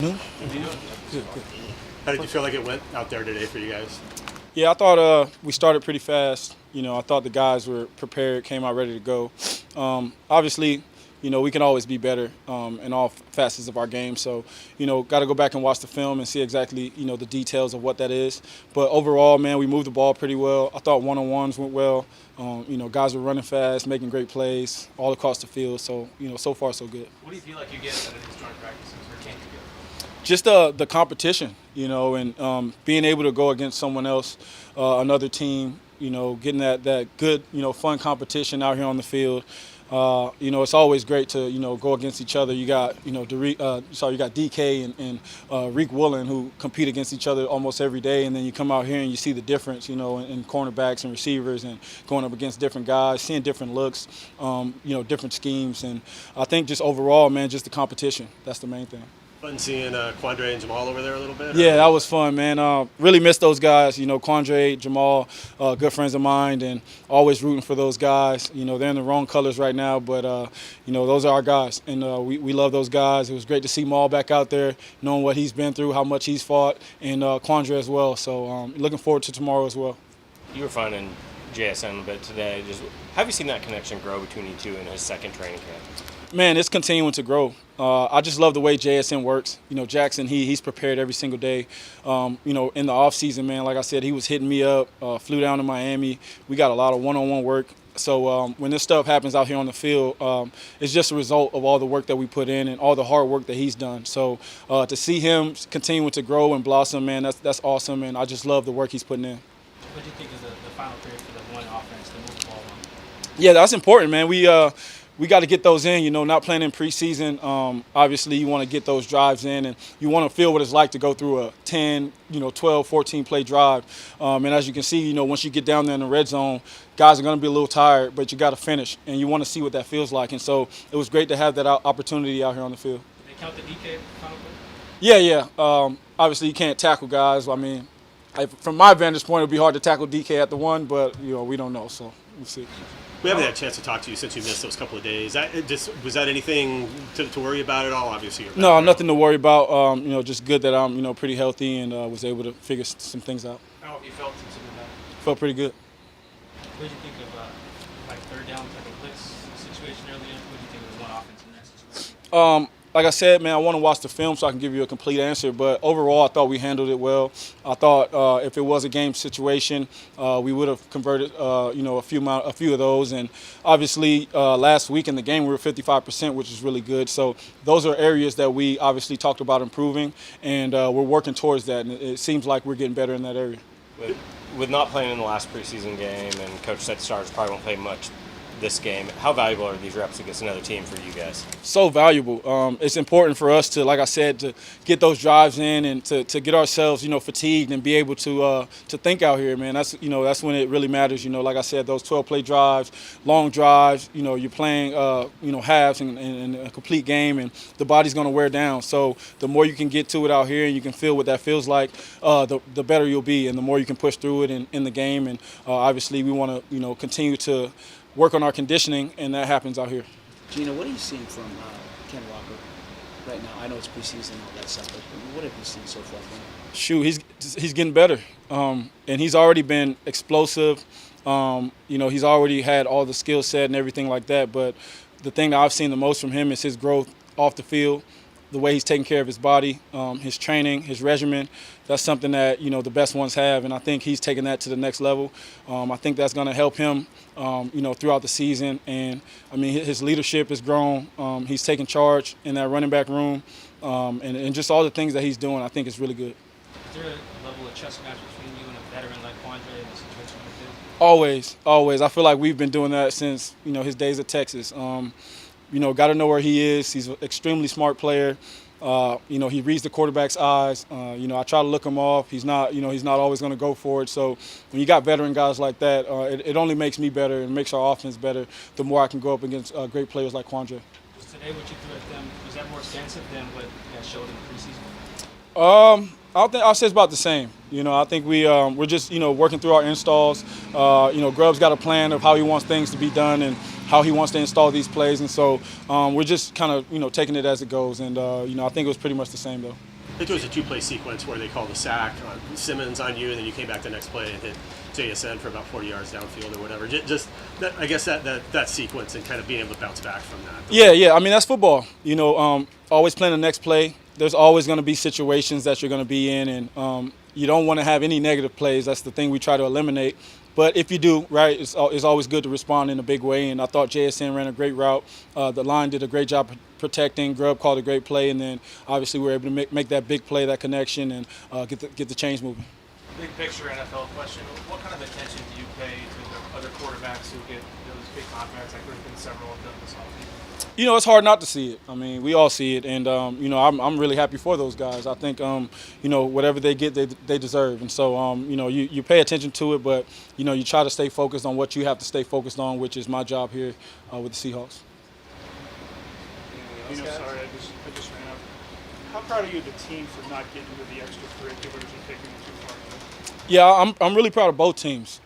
No? Good. How did you feel like it went out there today for you guys? Yeah, I thought we started pretty fast. I thought the guys were prepared, came out ready to go. Obviously, we can always be better in all facets of our game. So, got to go back and watch the film and see exactly, the details of what that is. But overall, man, we moved the ball pretty well. I thought one-on-ones went well. Guys were running fast, making great plays all across the field. So, so far so good. What do you feel like you get out of these joint practices, or can't you get? Just the competition, and being able to go against someone else, another team, getting that good, fun competition out here on the field. It's always great to, go against each other. You got, you got DK and Reek Woolen who compete against each other almost every day, and then you come out here and you see the difference, in cornerbacks and receivers and going up against different guys, seeing different looks, different schemes. And I think just overall, man, just the competition. That's the main thing. Fun seeing Quandre and Jamal over there a little bit? Yeah, that was fun, man. Really miss those guys. Quandre, Jamal, good friends of mine, and always rooting for those guys. They're in the wrong colors right now, but, those are our guys, and we love those guys. It was great to see Maul back out there, knowing what he's been through, how much he's fought, and Quandre as well. So looking forward to tomorrow as well. You were finding JSN a bit today. Have you seen that connection grow between you two in his second training camp? Man, it's continuing to grow. I just love the way JSN works. Jackson, he's prepared every single day. In the off season, man, like I said, he was hitting me up, flew down to Miami. We got a lot of one-on-one work. So when this stuff happens out here on the field, it's just a result of all the work that we put in and all the hard work that he's done. So to see him continuing to grow and blossom, man, that's awesome, and I just love the work he's putting in. What do you think is the final period for the one offense to move the ball on? Yeah, that's important, man. We got to get those in, not playing in preseason. Obviously, you want to get those drives in, and you want to feel what it's like to go through a 10, 12, 14-play drive. And as you can see, once you get down there in the red zone, guys are going to be a little tired, but you got to finish, and you want to see what that feels like. And so it was great to have that opportunity out here on the field. Did they count the DK final play? Yeah. Obviously, you can't tackle guys. I mean, from my vantage point, it would be hard to tackle DK at the one, but, we don't know, so we'll see. We haven't had a chance to talk to you since you missed those couple of days. Was that anything to worry about at all? Obviously, you're no, nothing to worry about. Just good that I'm, pretty healthy and was able to figure some things out. How have you felt since you've been back? Felt pretty good. What did you think of third down type of blitz situation earlier? What did you think of the one offense in that situation? Like I said, man, I want to watch the film so I can give you a complete answer. But overall, I thought we handled it well. I thought if it was a game situation, we would have converted, a few of those. And obviously, last week in the game, we were 55%, which is really good. So those are areas that we obviously talked about improving, and we're working towards that. And it seems like we're getting better in that area. With not playing in the last preseason game, and Coach said starters probably won't play much this game, how valuable are these reps against another team for you guys? So valuable. It's important for us to, like I said, to get those drives in and to get ourselves, fatigued and be able to think out here, man. That's when it really matters. Like I said, those 12-play drives, long drives. You're playing, halves and a complete game, and the body's going to wear down. So the more you can get to it out here and you can feel what that feels like, the better you'll be, and the more you can push through it in the game. And obviously, we want to, continue to work on our conditioning, and that happens out here. Geno, what are you seeing from Ken Walker right now? I know it's preseason and all that stuff, but what have you seen so far from him? Shoot, he's getting better, and he's already been explosive. He's already had all the skill set and everything like that, but the thing that I've seen the most from him is his growth off the field, the way he's taking care of his body, his training, his regimen. That's something that, the best ones have, and I think he's taking that to the next level. I think that's going to help him, throughout the season. And, his leadership has grown. He's taking charge in that running back room, and just all the things that he's doing, I think is really good. Is there a level of chess match between you and a veteran like Quandre in a situation like this? Always. I feel like we've been doing that since, his days at Texas. Got to know where he is. He's an extremely smart player. He reads the quarterback's eyes. I try to look him off. He's not always going to go for it. So when you got veteran guys like that, it only makes me better and makes our offense better the more I can go up against great players like Quandre. Today, what you threw at them, was that more extensive than what you guys showed in the preseason? I'll say it's about the same. I think we're just working through our installs. Grubb's got a plan of how he wants things to be done and how he wants to install these plays, and so we're just kind of taking it as it goes. And I think it was pretty much the same though. think there was a two-play sequence where they called a sack on Simmons on you, and then you came back the next play and hit JSN for about 40 yards downfield or whatever. Just that, I guess that sequence and kind of being able to bounce back from that. Yeah. I mean, that's football. Always playing the next play. There's always going to be situations that you're going to be in, and you don't want to have any negative plays. That's the thing we try to eliminate. But if you do, right, it's always good to respond in a big way. And I thought JSN ran a great route. The line did a great job protecting. Grubb called a great play, and then obviously we were able to make that big play, that connection, and get the chains moving. Big picture NFL question. What kind of attention do you pay to the other quarterbacks who get those big contracts? Like there's been several of them this offseason. It's hard not to see it. I mean, we all see it, and I'm really happy for those guys. I think whatever they get, they deserve, and so you pay attention to it, but you try to stay focused on what you have to stay focused on, which is my job here with the Seahawks. Sorry, I just ran out. How proud are you of the team for not getting into the extracurriculars and taking it too far? Yeah, I'm really proud of both teams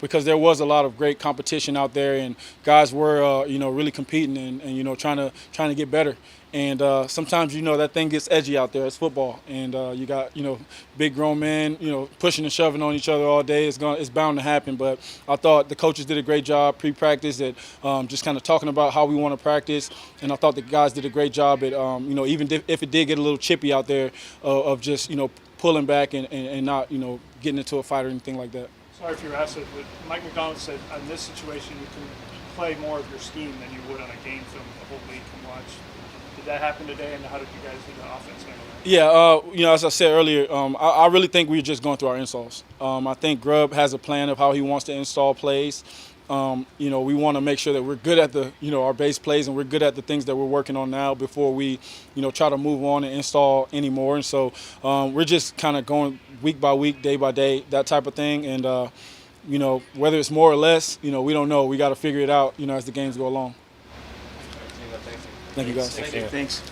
because there was a lot of great competition out there, and guys were really competing and trying to get better. And sometimes that thing gets edgy out there. It's football, and you got big grown men pushing and shoving on each other all day. It's bound to happen. But I thought the coaches did a great job pre-practice at just kind of talking about how we want to practice, and I thought the guys did a great job at even if it did get a little chippy out there of just pulling back and not getting into a fight or anything like that. Sorry if you're asked it, but Mike McDonald said in this situation you can play more of your scheme than you would on a game film the whole week and watch. Did that happen today, and how did you guys do the offense handle that? Yeah, as I said earlier, I really think we're just going through our installs. I think Grubb has a plan of how he wants to install plays. We want to make sure that we're good at our base plays, and we're good at the things that we're working on now before we try to move on and install anymore. And so we're just kind of going week by week, day by day, that type of thing. And whether it's more or less, we don't know. We got to figure it out as the games go along. Thank you guys. Thanks.